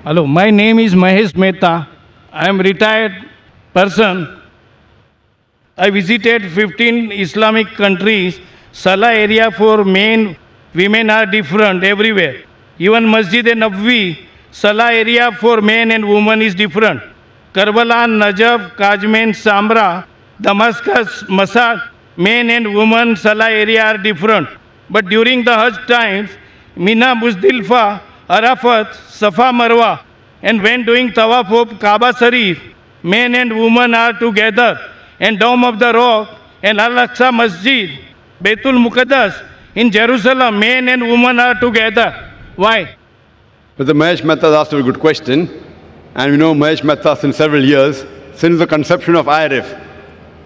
Hello, my name is Mahesh Mehta. I am retired person. I visited 15 Islamic countries. Salah area for men, women are different everywhere. Even Masjid Nabwi, Salah area for men and women is different. Karbala, Najaf, Kajmen, Samra, Damascus, Masad, men and women Salah area are different. But during the Hajj times, Mina, Muzdalifah, Arafat, Safa, Marwa, and when doing Tawaf of Kaaba Sharif, men and women are together, and Dome of the Rock and Al-Aqsa Masjid, Baitul Muqaddas, in Jerusalem, men and women are together. Why? But the Mahesh Mehta asked a good question, and we know Mahesh Mehta since several years, since the conception of IRF.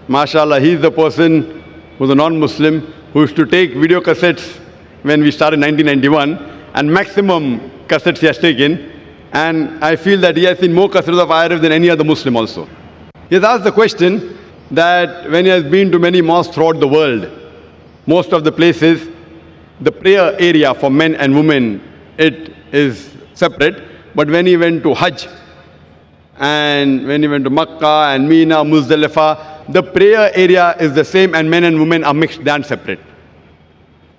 MashaAllah, he's the person who's a non-Muslim who used to take video cassettes when we started in 1991, and maximum cassettes he has taken, and I feel that he has seen more cassettes of IRF than any other Muslim also. He has asked the question that when he has been to many mosques throughout the world, most of the places, the prayer area for men and women, it is separate. But when he went to Hajj, and when he went to Makkah and Mina, Muzdalifah, the prayer area is the same and men and women are mixed than separate.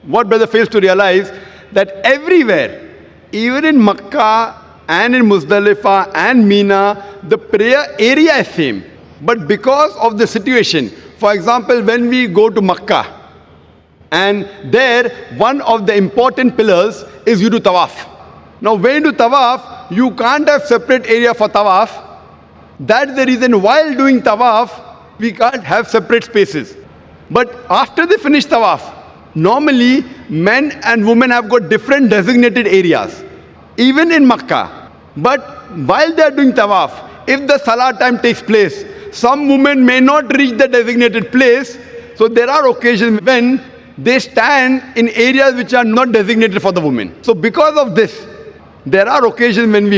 What brother fails to realize, that everywhere, even in Makkah and in Muzdalifah and Mina, the prayer area is same. But because of the situation, for example, when we go to Makkah, and there one of the important pillars is you do tawaf. Now when you do tawaf, you can't have separate area for tawaf. That's the reason while doing tawaf, we can't have separate spaces. But after they finish tawaf, normally men and women have got different designated areas, even in Makkah. But while they are doing tawaf, if the salah time takes place, some women may not reach the designated place. So there are occasions when they stand in areas which are not designated for the women. So because of this, there are occasions when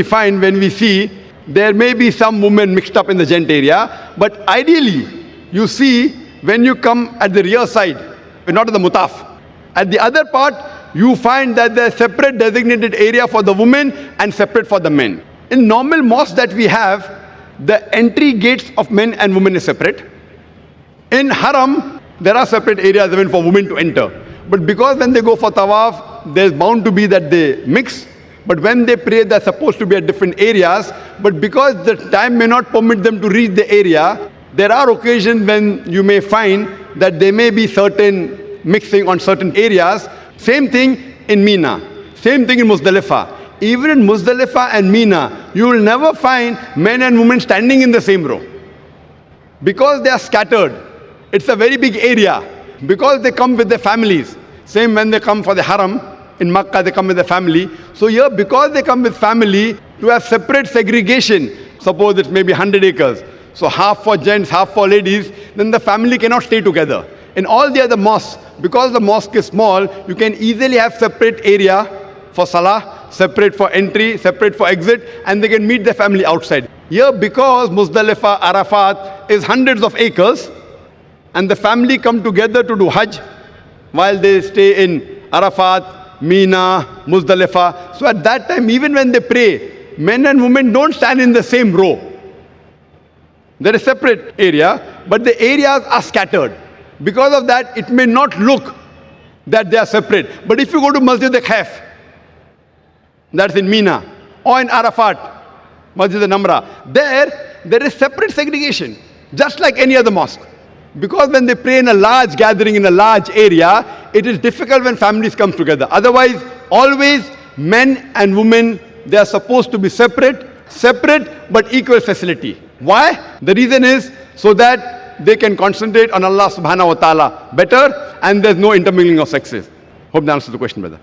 we see, there may be some women mixed up in the gent area. But ideally, you see, when you come at the rear side, not at the mutaf, at the other part, you find that there's separate designated area for the women and separate for the men. In normal mosques that we have, the entry gates of men and women is separate. In Haram, there are separate areas even for women to enter. But because when they go for tawaf, there's bound to be that they mix. But when they pray, they're supposed to be at different areas. But because the time may not permit them to reach the area, there are occasions when you may find that there may be certain mixing on certain areas. Same thing in Mina. Same thing in Muzdalifah. Even in Muzdalifah and Mina, you will never find men and women standing in the same row. Because they are scattered. It's a very big area. Because they come with their families. Same when they come for the Haram. In Makkah, they come with their family. So here, because they come with family, to have separate segregation, suppose it's maybe 100 acres. So half for gents, half for ladies, then the family cannot stay together. In all the other mosques, because the mosque is small, you can easily have separate area for salah, separate for entry, separate for exit, and they can meet their family outside. Here, because Muzdalifah, Arafat is hundreds of acres, and the family come together to do Hajj, while they stay in Arafat, Mina, Muzdalifah. So at that time, even when they pray, men and women don't stand in the same row. There is a separate area, but the areas are scattered. Because of that, it may not look that they are separate. But if you go to Masjid al-Khaf, that's in Mina, or in Arafat, Masjid al-Namra, there is separate segregation, just like any other mosque. Because when they pray in a large gathering, in a large area, it is difficult when families come together. Otherwise, always men and women, they are supposed to be separate but equal facility. Why? The reason is so that they can concentrate on Allah subhanahu wa ta'ala better, and there's no intermingling of sexes. Hope that answers the question, brother.